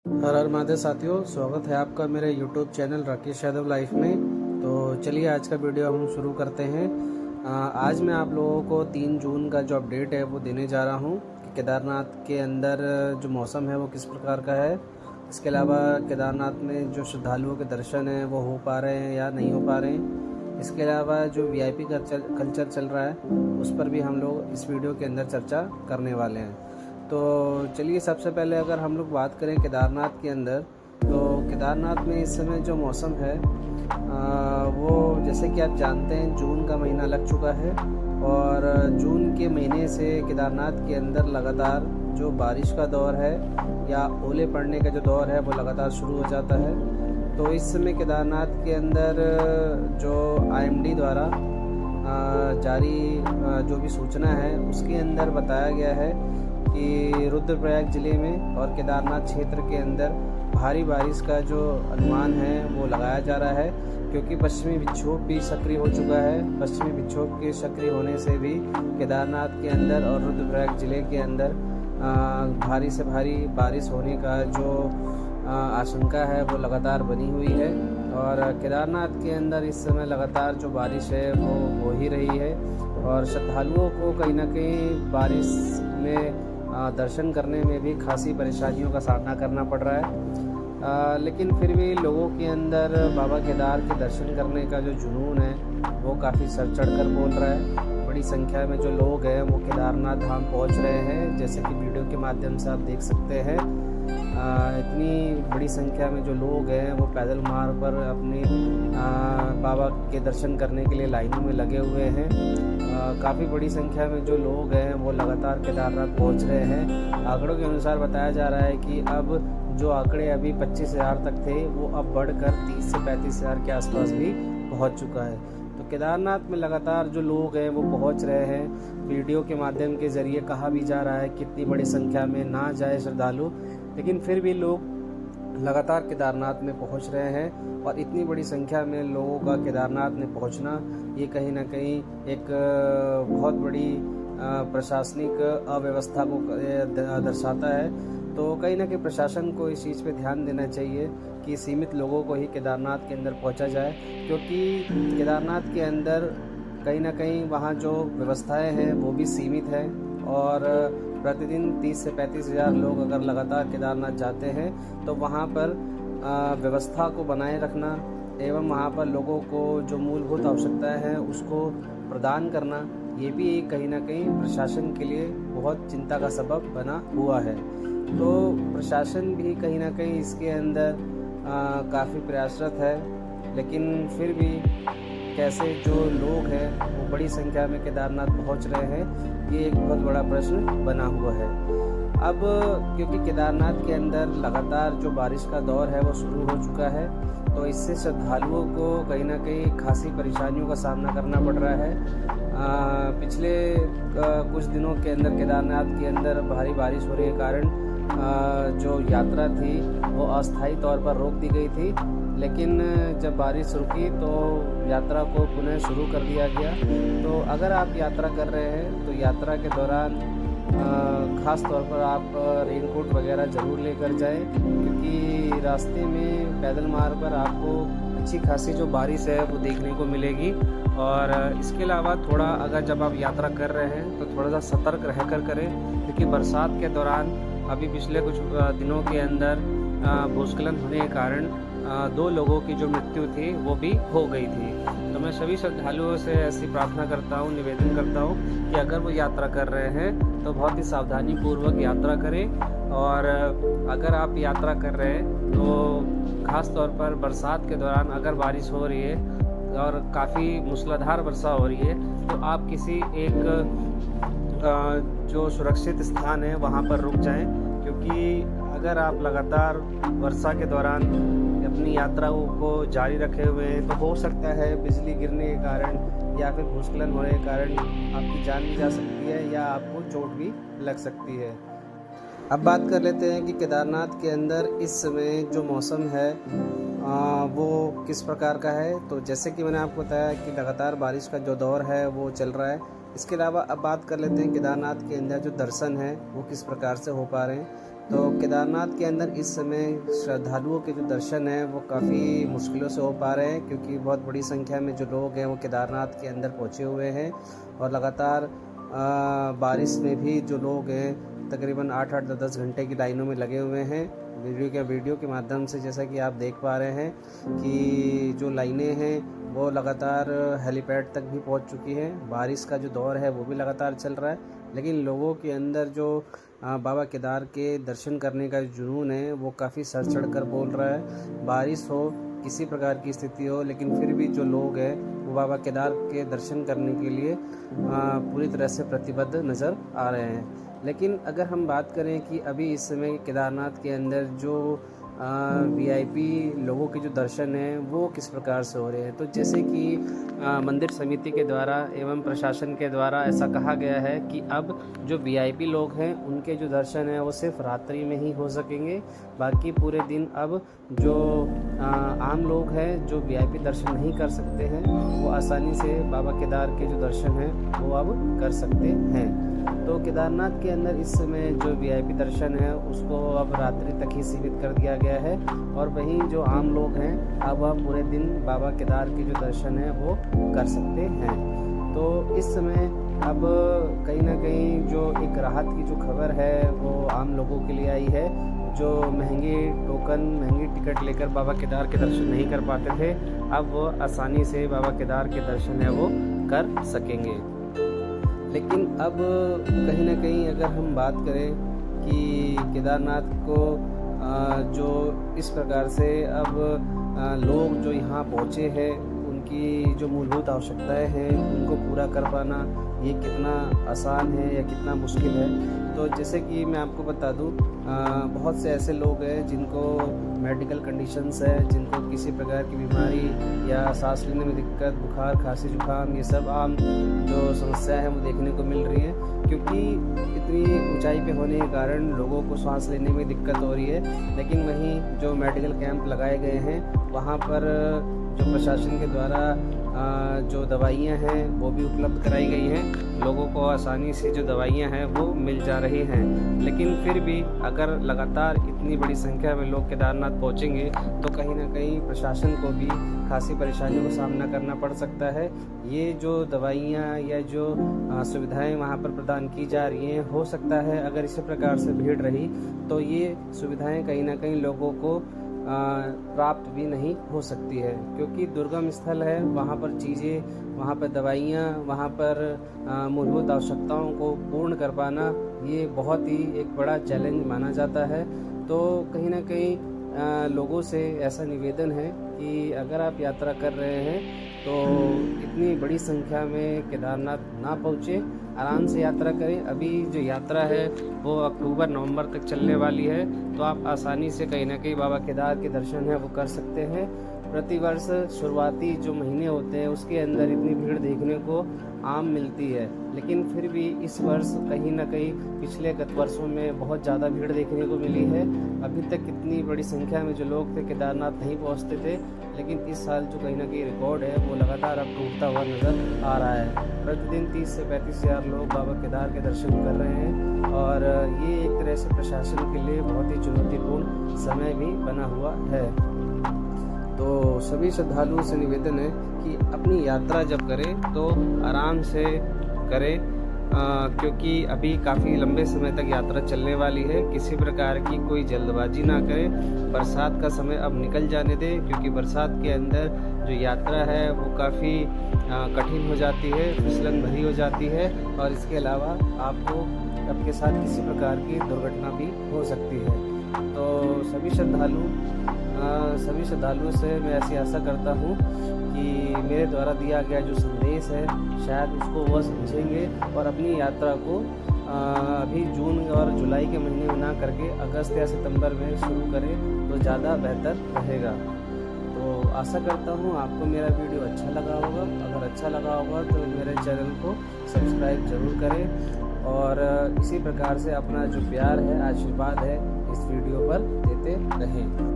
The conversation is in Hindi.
हर हर महादेव साथियों, स्वागत है आपका मेरे YouTube channel Rakesh Yadav life में। तो चलिए आज का वीडियो हम शुरू करते हैं। आज मैं आप लोगों को 3 जून का जो अपडेट है वो देने जा रहा हूं कि केदारनाथ के अंदर जो मौसम है वो किस प्रकार का है। इसके अलावा केदारनाथ में जो श्रद्धालुओं के दर्शन हैं वो हो पा रहे हैं या नहीं हो पा रहे हैं। इसके अलावा जो VIP कल्चर चल रहा है उस पर भी हम लोग इस वीडियो के अंदर चर्चा करने वाले हैं। तो चलिए सबसे पहले अगर हम लोग बात करें केदारनाथ के अंदर, तो केदारनाथ में इस समय जो मौसम है वो जैसे कि आप जानते हैं जून का महीना लग चुका है और जून के महीने से केदारनाथ के अंदर लगातार जो बारिश का दौर है या ओले पड़ने का जो दौर है वो लगातार शुरू हो जाता है। तो इस समय केदारनाथ के अंदर जो IMD द्वारा जारी जो भी सूचना है उसके अंदर बताया गया है कि रुद्रप्रयाग ज़िले में और केदारनाथ क्षेत्र के अंदर भारी बारिश का जो अनुमान है वो लगाया जा रहा है, क्योंकि पश्चिमी विक्षोभ भी सक्रिय हो चुका है। पश्चिमी विक्षोभ के सक्रिय होने से भी केदारनाथ के अंदर और रुद्रप्रयाग ज़िले के अंदर भारी से भारी बारिश होने का जो आशंका है वो लगातार बनी हुई है। और केदारनाथ के अंदर इस समय लगातार जो बारिश है वो हो ही रही है और श्रद्धालुओं को कहीं ना कहीं बारिश में दर्शन करने में भी खासी परेशानियों का सामना करना पड़ रहा है। लेकिन फिर भी लोगों के अंदर बाबा केदार के दर्शन करने का जो जुनून है वो काफ़ी सर चढ़कर बोल रहा है। बड़ी संख्या में जो लोग हैं वो केदारनाथ धाम पहुंच रहे हैं, जैसे कि वीडियो के माध्यम से आप देख सकते हैं। इतनी बड़ी संख्या में जो लोग हैं वो पैदल मार्ग पर अपने बाबा के दर्शन करने के लिए लाइनों में लगे हुए हैं। काफ़ी बड़ी संख्या में जो लोग हैं वो लगातार केदारनाथ पहुंच रहे हैं। आंकड़ों के अनुसार बताया जा रहा है कि अब जो आंकड़े अभी 25,000 तक थे वो अब बढ़कर 30 से 35,000 के आसपास भी पहुंच चुका है। तो केदारनाथ में लगातार जो लोग हैं वो पहुंच रहे हैं। वीडियो के माध्यम के ज़रिए कहा भी जा रहा है कि इतनी बड़ी संख्या में ना जाए श्रद्धालु, लेकिन फिर भी लोग लगातार केदारनाथ में पहुंच रहे हैं। और इतनी बड़ी संख्या में लोगों का केदारनाथ में पहुंचना ये कहीं ना कहीं एक बहुत बड़ी प्रशासनिक अव्यवस्था को दर्शाता है। तो कहीं ना कहीं प्रशासन को इस चीज़ पे ध्यान देना चाहिए कि सीमित लोगों को ही केदारनाथ के अंदर पहुंचा जाए, क्योंकि केदारनाथ के अंदर कहीं ना कहीं वहाँ जो व्यवस्थाएं हैं वो भी सीमित है। और प्रतिदिन 30 से 35,000 लोग अगर लगातार केदारनाथ जाते हैं तो वहाँ पर व्यवस्था को बनाए रखना एवं वहाँ पर लोगों को जो मूलभूत आवश्यकताएं हैं उसको प्रदान करना, ये भी एक कहीं ना कहीं प्रशासन के लिए बहुत चिंता का सबब बना हुआ है। तो प्रशासन भी कहीं ना कहीं इसके अंदर काफ़ी प्रयासरत है, लेकिन फिर भी कैसे जो लोग हैं वो बड़ी संख्या में केदारनाथ पहुंच रहे हैं, ये एक बहुत बड़ा प्रश्न बना हुआ है। अब क्योंकि केदारनाथ के अंदर लगातार जो बारिश का दौर है वो शुरू हो चुका है, तो इससे श्रद्धालुओं को कहीं ना कहीं खासी परेशानियों का सामना करना पड़ रहा है। पिछले कुछ दिनों के अंदर केदारनाथ के अंदर भारी बारिश होने के कारण जो यात्रा थी वो अस्थायी तौर पर रोक दी गई थी, लेकिन जब बारिश रुकी तो यात्रा को पुनः शुरू कर दिया गया। तो अगर आप यात्रा कर रहे हैं तो यात्रा के दौरान ख़ास तौर पर आप रेनकोट वगैरह ज़रूर लेकर जाएं, क्योंकि रास्ते में पैदल मार्ग पर आपको अच्छी खासी जो बारिश है वो देखने को मिलेगी। और इसके अलावा थोड़ा अगर जब आप यात्रा कर रहे हैं तो थोड़ा सा सतर्क रहकर करें, क्योंकि बरसात के दौरान अभी पिछले कुछ दिनों के अंदर भूस्खलन होने के कारण 2 लोगों की जो मृत्यु थी वो भी हो गई थी। तो मैं सभी श्रद्धालुओं से ऐसी प्रार्थना करता हूँ, निवेदन करता हूँ कि अगर वो यात्रा कर रहे हैं तो बहुत ही सावधानी पूर्वक यात्रा करें। और अगर आप यात्रा कर रहे हैं तो ख़ास तौर पर बरसात के दौरान अगर बारिश हो रही है और काफ़ी मूसलाधार वर्षा हो रही है तो आप किसी एक जो सुरक्षित स्थान है वहाँ पर रुक जाएं, क्योंकि अगर आप लगातार वर्षा के दौरान अपनी यात्रा को जारी रखे हुए हैं तो हो सकता है बिजली गिरने के कारण या फिर भूस्खलन होने के कारण आपकी जान भी जा सकती है या आपको चोट भी लग सकती है। अब बात कर लेते हैं कि केदारनाथ के अंदर इस समय जो मौसम है वो किस प्रकार का है। तो जैसे कि मैंने आपको बताया कि लगातार बारिश का जो दौर है वो चल रहा है। इसके अलावा अब बात कर लेते हैं केदारनाथ के अंदर जो दर्शन है वो किस प्रकार से हो पा रहे हैं। तो केदारनाथ के अंदर इस समय श्रद्धालुओं के जो दर्शन हैं वो काफ़ी मुश्किलों से हो पा रहे हैं, क्योंकि बहुत बड़ी संख्या में जो लोग हैं वो केदारनाथ के अंदर पहुंचे हुए हैं और लगातार बारिश में भी जो लोग हैं तकरीबन 8-10 घंटे की लाइनों में लगे हुए हैं। वीडियो के माध्यम से जैसा कि आप देख पा रहे हैं कि जो लाइनें हैं वो लगातार हेलीपैड तक भी पहुंच चुकी हैं। बारिश का जो दौर है वो भी लगातार चल रहा है, लेकिन लोगों के अंदर जो बाबा केदार के दर्शन करने का जुनून है वो काफ़ी सर चढ़ कर बोल रहा है। बारिश हो, किसी प्रकार की स्थिति हो, लेकिन फिर भी जो लोग हैं वो बाबा केदार के दर्शन करने के लिए पूरी तरह से प्रतिबद्ध नज़र आ रहे हैं। लेकिन अगर हम बात करें कि अभी इस समय केदारनाथ के अंदर जो वीआईपी लोगों के जो दर्शन हैं वो किस प्रकार से हो रहे हैं, तो जैसे कि मंदिर समिति के द्वारा एवं प्रशासन के द्वारा ऐसा कहा गया है कि अब जो वीआईपी लोग हैं उनके जो दर्शन हैं वो सिर्फ रात्रि में ही हो सकेंगे। बाकी पूरे दिन अब जो आम लोग हैं जो वीआईपी दर्शन नहीं कर सकते हैं वो आसानी से बाबा केदार के जो दर्शन हैं वो अब कर सकते हैं। तो केदारनाथ के अंदर इस समय जो वीआईपी दर्शन है उसको अब रात्रि तक ही सीमित कर दिया गया है, और वहीं जो आम लोग हैं अब पूरे दिन बाबा केदार के जो दर्शन है वो कर सकते हैं। तो इस समय अब कहीं ना कहीं जो एक राहत की जो खबर है वो आम लोगों के लिए आई है, जो महंगी टिकट लेकर बाबा केदार के दर्शन नहीं कर पाते थे, अब वो आसानी से बाबा केदार के दर्शन है वो कर सकेंगे। लेकिन अब कहीं ना कहीं अगर हम बात करें कि केदारनाथ को जो इस प्रकार से अब लोग जो यहाँ पहुँचे हैं उनकी जो मूलभूत आवश्यकताएं हैं उनको पूरा कर पाना ये कितना आसान है या कितना मुश्किल है। तो जैसे कि मैं आपको बता दूं, बहुत से ऐसे लोग हैं जिनको मेडिकल कंडीशंस है, जिनको किसी प्रकार की बीमारी या सांस लेने में दिक्कत, बुखार, खांसी, जुकाम, ये सब आम जो समस्या है वो देखने को मिल रही है, क्योंकि इतनी ऊंचाई पे होने के कारण लोगों को सांस लेने में दिक्कत हो रही है। लेकिन वहीं जो मेडिकल कैंप लगाए गए हैं वहाँ पर जो प्रशासन के द्वारा जो दवाइयाँ हैं वो भी उपलब्ध कराई गई हैं, लोगों को आसानी से जो दवाइयाँ हैं वो मिल जा रही हैं। लेकिन फिर भी अगर लगातार इतनी बड़ी संख्या में लोग केदारनाथ पहुँचेंगे तो कहीं ना कहीं प्रशासन को भी खासी परेशानियों का सामना करना पड़ सकता है। ये जो दवाइयाँ या जो सुविधाएं वहाँ पर प्रदान की जा रही हैं, हो सकता है अगर इसी प्रकार से भीड़ रही तो ये सुविधाएं कहीं ना कहीं लोगों को प्राप्त भी नहीं हो सकती है, क्योंकि दुर्गम स्थल है, वहाँ पर चीज़ें, वहाँ पर दवाइयाँ, वहाँ पर मूलभूत आवश्यकताओं को पूर्ण कर पाना ये बहुत ही एक बड़ा चैलेंज माना जाता है। तो कहीं ना कहीं लोगों से ऐसा निवेदन है कि अगर आप यात्रा कर रहे हैं तो इतनी बड़ी संख्या में केदारनाथ ना पहुँचे, आराम से यात्रा करें। अभी जो यात्रा है वो अक्टूबर-नवंबर तक चलने वाली है, तो आप आसानी से कहीं ना कहीं बाबा केदार के दर्शन है वो कर सकते हैं। प्रतिवर्ष शुरुआती जो महीने होते हैं उसके अंदर इतनी भीड़ देखने को आम मिलती है, लेकिन फिर भी इस वर्ष कहीं ना कहीं पिछले गत वर्षों में बहुत ज़्यादा भीड़ देखने को मिली है। अभी तक इतनी बड़ी संख्या में जो लोग थे केदारनाथ नहीं पहुंचते थे, लेकिन इस साल जो कहीं ना कहीं रिकॉर्ड है वो लगातार अब टूटता हुआ नज़र आ रहा है। प्रतिदिन 30 से 35 हज़ार लोग बाबा केदार के दर्शन कर रहे हैं, और ये एक तरह से प्रशासन के लिए बहुत ही चुनौतीपूर्ण समय भी बना हुआ है। तो सभी श्रद्धालुओं से निवेदन है कि अपनी यात्रा जब करें तो आराम से करें, क्योंकि अभी काफ़ी लंबे समय तक यात्रा चलने वाली है। किसी प्रकार की कोई जल्दबाजी ना करें, बरसात का समय अब निकल जाने दें, क्योंकि बरसात के अंदर जो यात्रा है वो काफ़ी कठिन हो जाती है, फिसलन भरी हो जाती है, और इसके अलावा आपको आपके साथ किसी प्रकार की दुर्घटना भी हो सकती है। तो सभी श्रद्धालुओं से मैं ऐसी आशा करता हूँ कि मेरे द्वारा दिया गया जो संदेश है शायद उसको वह समझेंगे और अपनी यात्रा को अभी जून और जुलाई के महीने में ना करके अगस्त या सितंबर में शुरू करें तो ज़्यादा बेहतर रहेगा। तो आशा करता हूँ आपको मेरा वीडियो अच्छा लगा होगा। अगर अच्छा लगा होगा तो मेरे चैनल को सब्सक्राइब ज़रूर करें, और इसी प्रकार से अपना जो प्यार है, आशीर्वाद है इस वीडियो पर देते रहें।